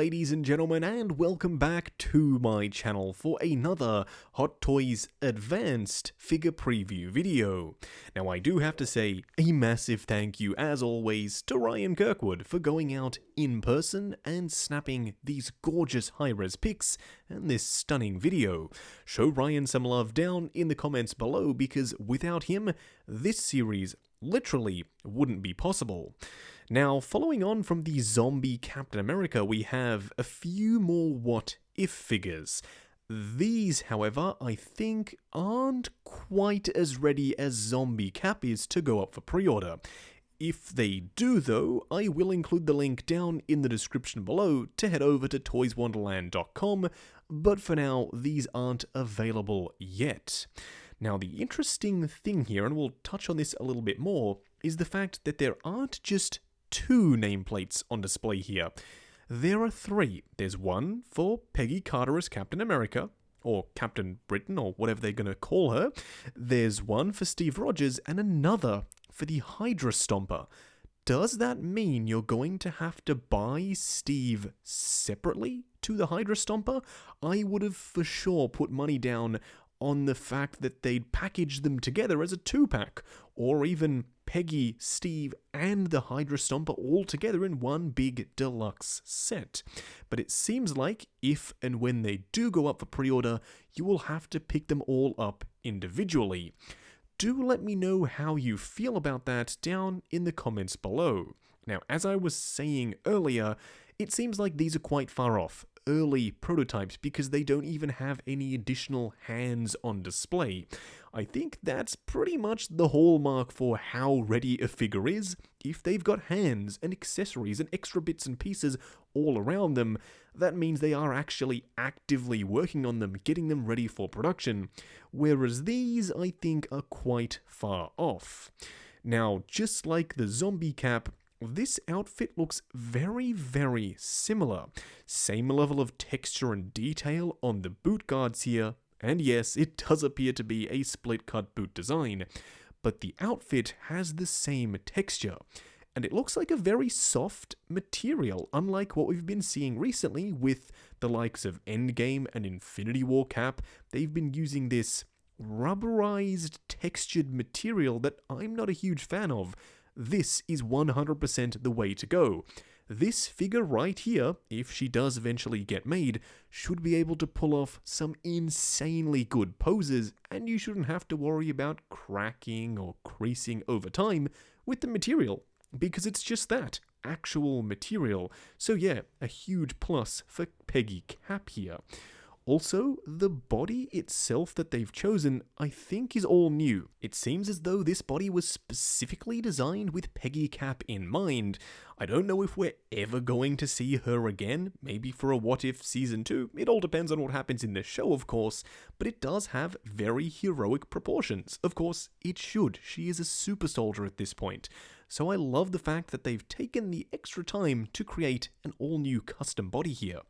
ladies and gentlemen, and welcome back to my channel for another Hot Toys Advanced figure preview video. Now I do have to say a massive thank you as always to Ryan Kirkwood for going out in person and snapping these gorgeous high-res pics and this stunning video. Show Ryan some love down in the comments below because without him, this series literally wouldn't be possible. Now, following on from the zombie Captain America, we have a few more what if figures. These, however, I think aren't quite as ready as Zombie Cap is to go up for pre-order. If they do though, I will include the link down in the description below to head over to toyswonderland.com, but for now, these aren't available yet. Now, the interesting thing here, and we'll touch on this a little bit more, is the fact that there aren't just two nameplates on display here. There are three. There's one for Peggy Carter as Captain America, or Captain Britain, or whatever they're going to call her. There's one for Steve Rogers, and another for the Hydra Stomper. Does that mean you're going to have to buy Steve separately to the Hydra Stomper? I would have for sure put money down on the fact that they'd package them together as a 2-pack, or even Peggy, Steve, and the Hydra Stomper all together in one big deluxe set. But it seems like if and when they do go up for pre-order, you will have to pick them all up individually. Do let me know how you feel about that down in the comments below. Now, as I was saying earlier, it seems like these are quite far off. Early prototypes because they don't even have any additional hands on display. I think that's pretty much the hallmark for how ready a figure is. If they've got hands and accessories and extra bits and pieces all around them, that means they are actually actively working on them, getting them ready for production. Whereas these, I think, are quite far off. Now, just like the Zombie Cap, this outfit looks very, very similar. Same level of texture and detail on the boot guards here, and yes, it does appear to be a split-cut boot design, but the outfit has the same texture, and it looks like a very soft material, unlike what we've been seeing recently with the likes of Endgame and Infinity War Cap. They've been using this rubberized, textured material that I'm not a huge fan of. This is 100% the way to go. This figure right here, if she does eventually get made, should be able to pull off some insanely good poses, and you shouldn't have to worry about cracking or creasing over time with the material, because it's just that, actual material. So yeah, a huge plus for Peggy Cap here. Also, the body itself that they've chosen, I think, is all new. It seems as though this body was specifically designed with Peggy Cap in mind. I don't know if we're ever going to see her again, maybe for a What If Season 2. It all depends on what happens in the show, of course, but it does have very heroic proportions. Of course, it should. She is a super soldier at this point. So I love the fact that they've taken the extra time to create an all-new custom body here.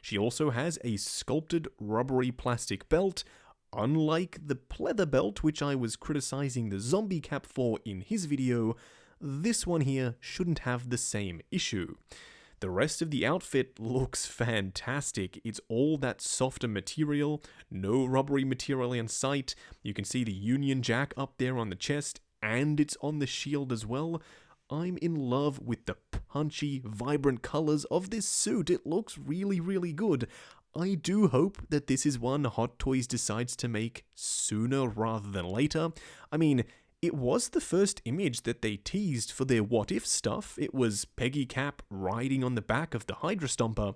She also has a sculpted rubbery plastic belt. Unlike the pleather belt, which I was criticizing the Zombie Cap for in his video, this one here shouldn't have the same issue. The rest of the outfit looks fantastic. It's all that softer material, no rubbery material in sight. You can see the Union Jack up there on the chest, and it's on the shield as well. I'm in love with the punchy, vibrant colors of this suit. It looks really, really good. I do hope that this is one Hot Toys decides to make sooner rather than later. I mean, it was the first image that they teased for their What If stuff. It was Peggy Cap riding on the back of the Hydra Stomper.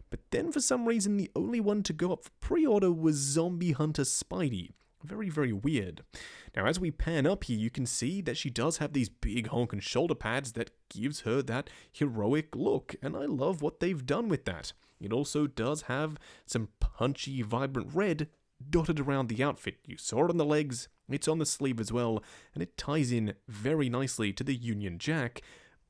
But then for some reason, the only one to go up for pre-order was Zombie Hunter Spidey. Very, very weird. Now, as we pan up here, you can see that she does have these big honking shoulder pads that gives her that heroic look, and I love what they've done with that. It also does have some punchy, vibrant red dotted around the outfit. You saw it on the legs, it's on the sleeve as well, and it ties in very nicely to the Union Jack.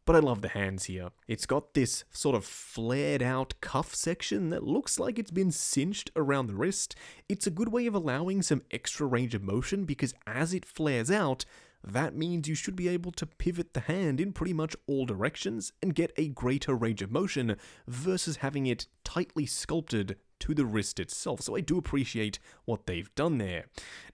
But I love the hands here. It's got this sort of flared out cuff section that looks like it's been cinched around the wrist. It's a good way of allowing some extra range of motion because as it flares out, that means you should be able to pivot the hand in pretty much all directions and get a greater range of motion versus having it tightly sculpted to the wrist itself. So I do appreciate what they've done there.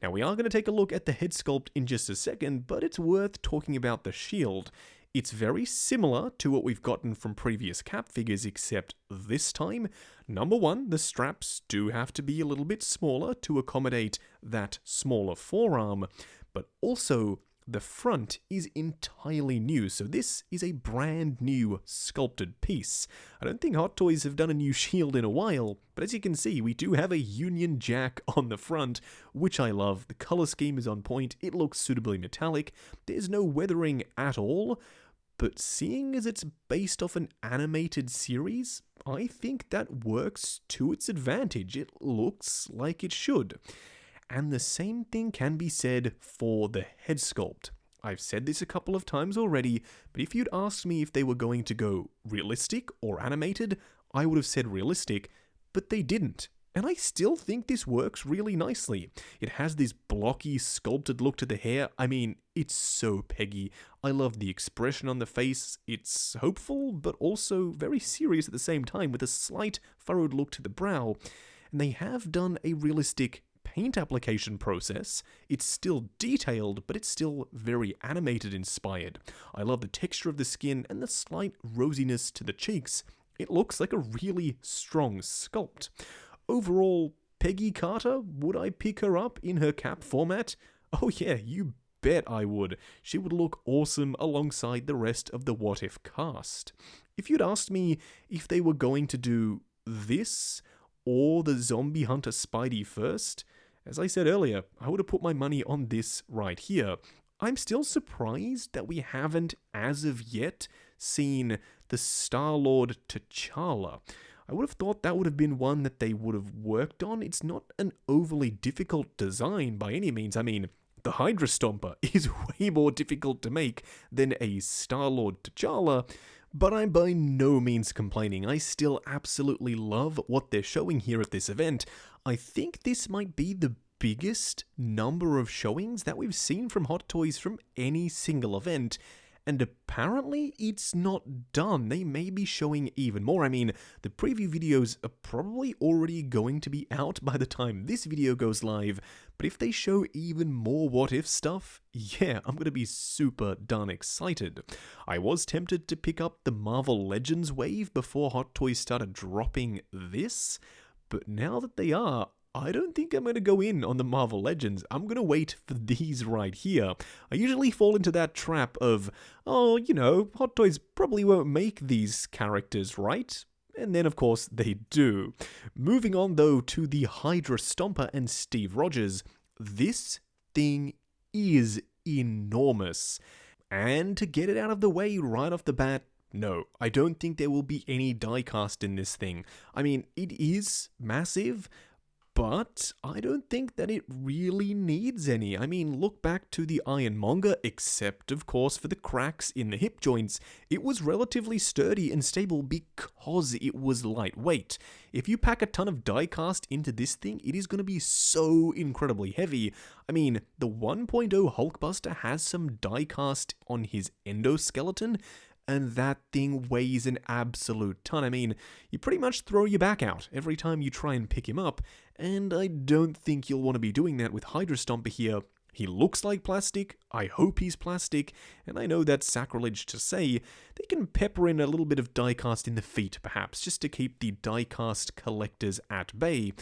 Now we are going to take a look at the head sculpt in just a second, but it's worth talking about the shield. It's very similar to what we've gotten from previous Cap figures, except this time, number one, the straps do have to be a little bit smaller to accommodate that smaller forearm, but also the front is entirely new, so this is a brand new sculpted piece. I don't think Hot Toys have done a new shield in a while, but as you can see, we do have a Union Jack on the front, which I love. The color scheme is on point, it looks suitably metallic, there's no weathering at all, but seeing as it's based off an animated series, I think that works to its advantage. It looks like it should. And the same thing can be said for the head sculpt. I've said this a couple of times already, but if you'd asked me if they were going to go realistic or animated, I would have said realistic, but they didn't. And I still think this works really nicely. It has this blocky, sculpted look to the hair. I mean, it's so Peggy. I love the expression on the face. It's hopeful, but also very serious at the same time, with a slight furrowed look to the brow. And they have done a realistic paint application process. It's still detailed, but it's still very animated inspired. I love the texture of the skin and the slight rosiness to the cheeks. It looks like a really strong sculpt. Overall, Peggy Carter, would I pick her up in her Cap format? Oh yeah, you bet I would. She would look awesome alongside the rest of the What If cast. If you'd asked me if they were going to do this or the Zombie Hunter Spidey first, as I said earlier, I would have put my money on this right here. I'm still surprised that we haven't, as of yet, seen the Star-Lord T'Challa. I would have thought that would have been one that they would have worked on. It's not an overly difficult design by any means. I mean, the Hydra Stomper is way more difficult to make than a Star-Lord T'Challa, but I'm by no means complaining. I still absolutely love what they're showing here at this event. I think this might be the biggest number of showings that we've seen from Hot Toys from any single event, and apparently it's not done. They may be showing even more. I mean, the preview videos are probably already going to be out by the time this video goes live, but if they show even more What If stuff, yeah, I'm gonna be super darn excited. I was tempted to pick up the Marvel Legends wave before Hot Toys started dropping this, but now that they are, I don't think I'm going to go in on the Marvel Legends. I'm going to wait for these right here. I usually fall into that trap of, oh, you know, Hot Toys probably won't make these characters, right? And then, of course, they do. Moving on, though, to the Hydra Stomper and Steve Rogers. This thing is enormous. And to get it out of the way right off the bat, no, I don't think there will be any die-cast in this thing. I mean, it is massive, but I don't think that it really needs any. I mean, look back to the Ironmonger, except of course for the cracks in the hip joints. It was relatively sturdy and stable because it was lightweight. If you pack a ton of die-cast into this thing, it is going to be so incredibly heavy. I mean, the 1.0 Hulkbuster has some die-cast on his endoskeleton, and that thing weighs an absolute ton. I mean, you pretty much throw your back out every time you try and pick him up, and I don't think you'll want to be doing that with Hydra Stomper here. He looks like plastic, I hope he's plastic, and I know that's sacrilege to say. They can pepper in a little bit of die-cast in the feet, perhaps, just to keep the die-cast collectors at bay,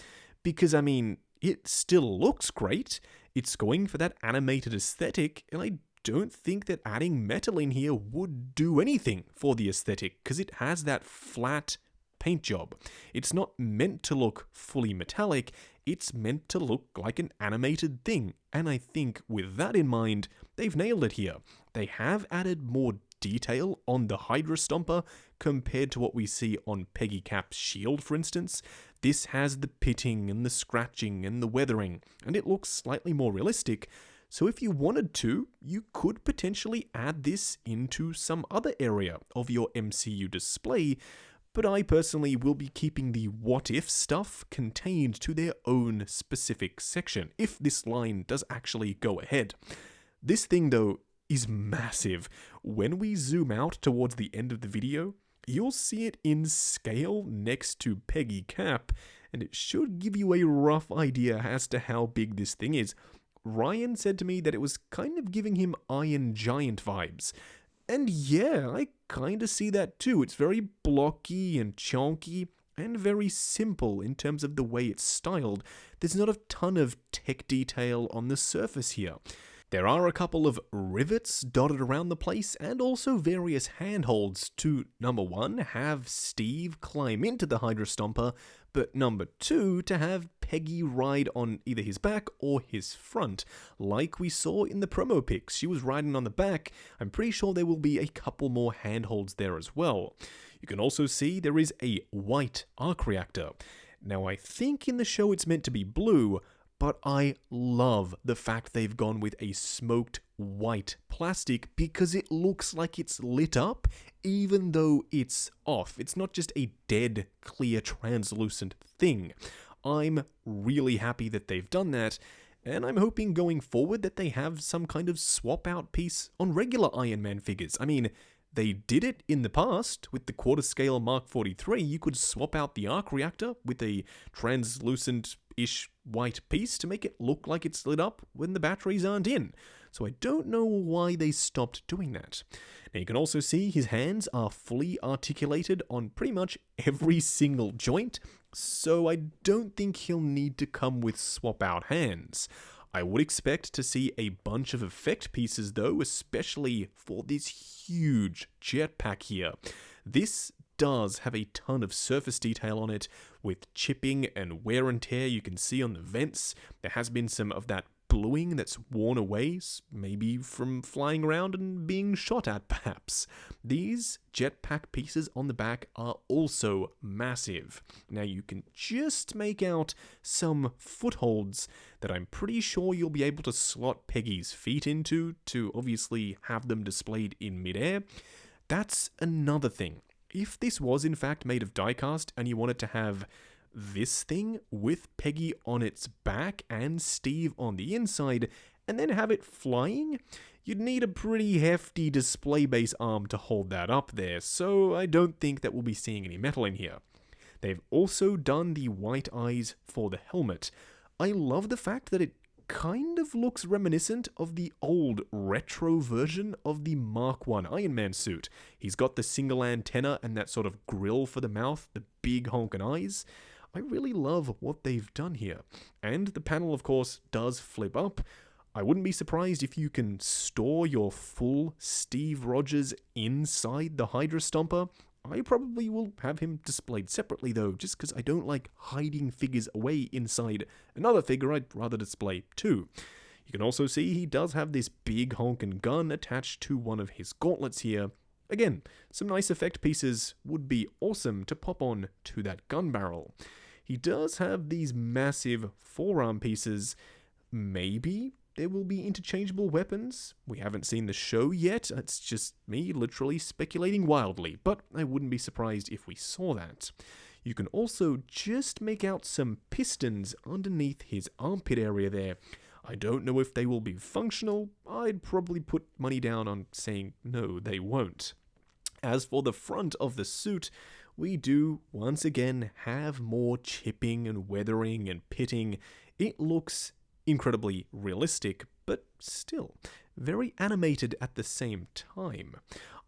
because, I mean, it still looks great. It's going for that animated aesthetic, and I don't think that adding metal in here would do anything for the aesthetic, because it has that flat paint job. It's not meant to look fully metallic, it's meant to look like an animated thing, and I think with that in mind, they've nailed it here. They have added more detail on the Hydra Stomper compared to what we see on Peggy Cap's shield, for instance. This has the pitting and the scratching and the weathering, and it looks slightly more realistic. So if you wanted to, you could potentially add this into some other area of your MCU display, but I personally will be keeping the What If stuff contained to their own specific section, if this line does actually go ahead. This thing, though, is massive. When we zoom out towards the end of the video, you'll see it in scale next to Peggy Cap, and it should give you a rough idea as to how big this thing is. Ryan said to me that it was kind of giving him Iron Giant vibes. And yeah, I kind of see that too. It's very blocky and chunky and very simple in terms of the way it's styled. There's not a ton of tech detail on the surface here. There are a couple of rivets dotted around the place and also various handholds to, number one, have Steve climb into the Hydra Stomper, but number two, to have Peggy ride on either his back or his front. Like we saw in the promo pics, she was riding on the back. I'm pretty sure there will be a couple more handholds there as well. You can also see there is a white arc reactor. Now I think in the show it's meant to be blue, but I love the fact they've gone with a smoked white plastic because it looks like it's lit up even though it's off. It's not just a dead, clear, translucent thing. I'm really happy that they've done that, and I'm hoping going forward that they have some kind of swap out piece on regular Iron Man figures. I mean, they did it in the past with the quarter scale Mark 43. You could swap out the arc reactor with a translucent-ish white piece to make it look like it's lit up when the batteries aren't in. So I don't know why they stopped doing that. Now you can also see his hands are fully articulated on pretty much every single joint, so I don't think he'll need to come with swap out hands. I would expect to see a bunch of effect pieces though, especially for this huge jetpack here. This does have a ton of surface detail on it, with chipping and wear and tear you can see on the vents. There has been some of that bluing that's worn away, maybe from flying around and being shot at perhaps. These jetpack pieces on the back are also massive. Now you can just make out some footholds that I'm pretty sure you'll be able to slot Peggy's feet into to obviously have them displayed in midair. That's another thing. If this was in fact made of diecast and you wanted to have this thing with Peggy on its back and Steve on the inside, and then have it flying, you'd need a pretty hefty display base arm to hold that up there, so I don't think that we'll be seeing any metal in here. They've also done the white eyes for the helmet. I love the fact that it kind of looks reminiscent of the old retro version of the Mark 1 Iron Man suit. He's got the single antenna and that sort of grill for the mouth, the big honkin' eyes. I really love what they've done here. And the panel, of course, does flip up. I wouldn't be surprised if you can store your full Steve Rogers inside the Hydra Stomper. I probably will have him displayed separately though, just because I don't like hiding figures away inside another figure I'd rather display too. You can also see he does have this big honkin' gun attached to one of his gauntlets here. Again, some nice effect pieces would be awesome to pop on to that gun barrel. He does have these massive forearm pieces. Maybe there will be interchangeable weapons. We haven't seen the show yet. It's just me literally speculating wildly, but I wouldn't be surprised if we saw that. You can also just make out some pistons underneath his armpit area there. I don't know if they will be functional. I'd probably put money down on saying no, they won't. As for the front of the suit, we do once again have more chipping and weathering and pitting. It looks incredibly realistic, but still very animated at the same time.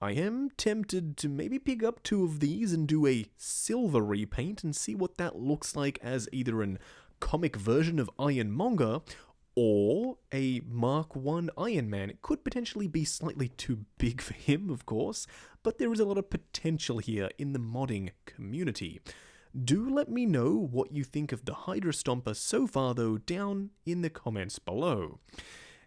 I am tempted to maybe pick up two of these and do a silver repaint and see what that looks like as either an comic version of Ironmonger or a Mark 1 Iron Man. It could potentially be slightly too big for him, of course, but there is a lot of potential here in the modding community. Do let me know what you think of the Hydra Stomper so far though down in the comments below.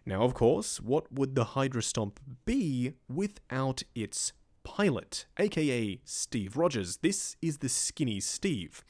Now of course, what would the Hydra Stomp be without its pilot, aka Steve Rogers? This is the skinny Steve.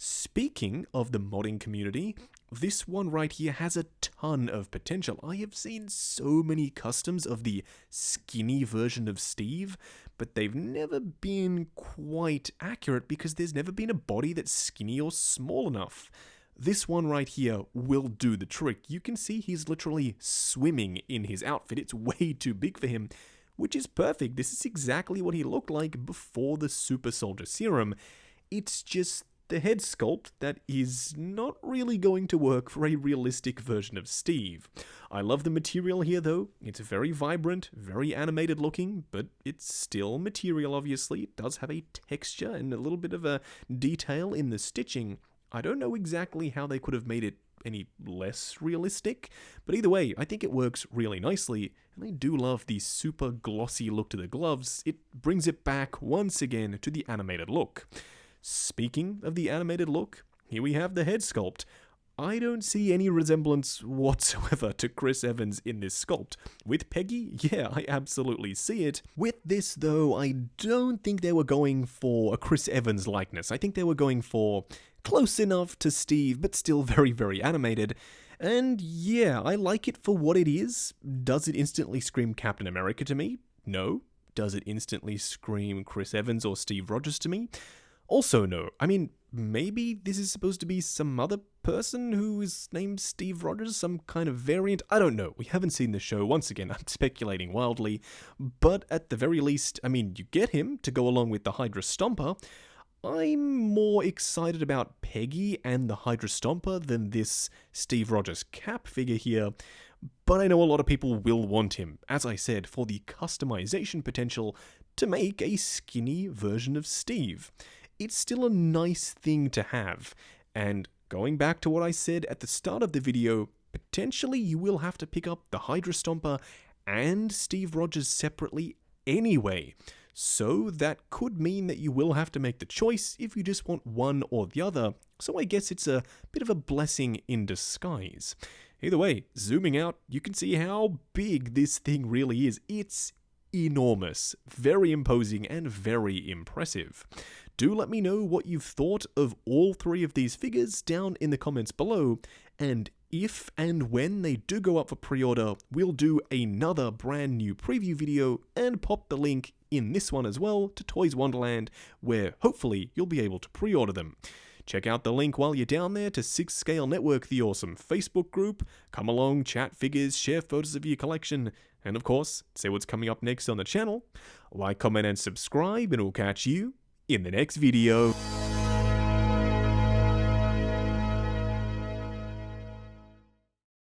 Speaking of the modding community, this one right here has a ton of potential. I have seen so many customs of the skinny version of Steve, but they've never been quite accurate because there's never been a body that's skinny or small enough. this one right here will do the trick. You can see he's literally swimming in his outfit. It's way too big for him, which is perfect. This is exactly what he looked like before the Super Soldier Serum. It's just the head sculpt that is not really going to work for a realistic version of Steve. I love the material here though. It's very vibrant, very animated looking, but it's still material obviously. It does have a texture and a little bit of a detail in the stitching. I don't know exactly how they could have made it any less realistic, but either way, I think it works really nicely, and I do love the super glossy look to the gloves. It brings it back once again to the animated look. Speaking of the animated look, here we have the head sculpt. I don't see any resemblance whatsoever to Chris Evans in this sculpt. With Peggy, yeah, I absolutely see it. With this though, I don't think they were going for a Chris Evans likeness. I think they were going for close enough to Steve, but still very, very animated. And yeah, I like it for what it is. Does it instantly scream Captain America to me? No. Does it instantly scream Chris Evans or Steve Rogers to me? Also no. I mean, maybe this is supposed to be some other person who is named Steve Rogers, some kind of variant. I don't know. We haven't seen the show. Once again, I'm speculating wildly. But at the very least, I mean, you get him to go along with the Hydra Stomper. I'm more excited about Peggy and the Hydra Stomper than this Steve Rogers Cap figure here. But I know a lot of people will want him, as I said, for the customization potential to make a skinny version of Steve. It's still a nice thing to have, and going back to what I said at the start of the video, potentially you will have to pick up the Hydra Stomper and Steve Rogers separately anyway, so that could mean that you will have to make the choice if you just want one or the other, so I guess it's a bit of a blessing in disguise. Either way, zooming out, you can see how big this thing really is. It's enormous, very imposing, and very impressive. Do let me know what you've thought of all three of these figures down in the comments below, and if and when they do go up for pre-order, we'll do another brand new preview video and pop the link in this one as well to Toys Wonderland, where hopefully you'll be able to pre-order them. Check out the link while you're down there to 6 Scale Network, the awesome Facebook group. Come along, chat figures, share photos of your collection, and of course, see what's coming up next on the channel. Like, comment, and subscribe, and we'll catch you in the next video.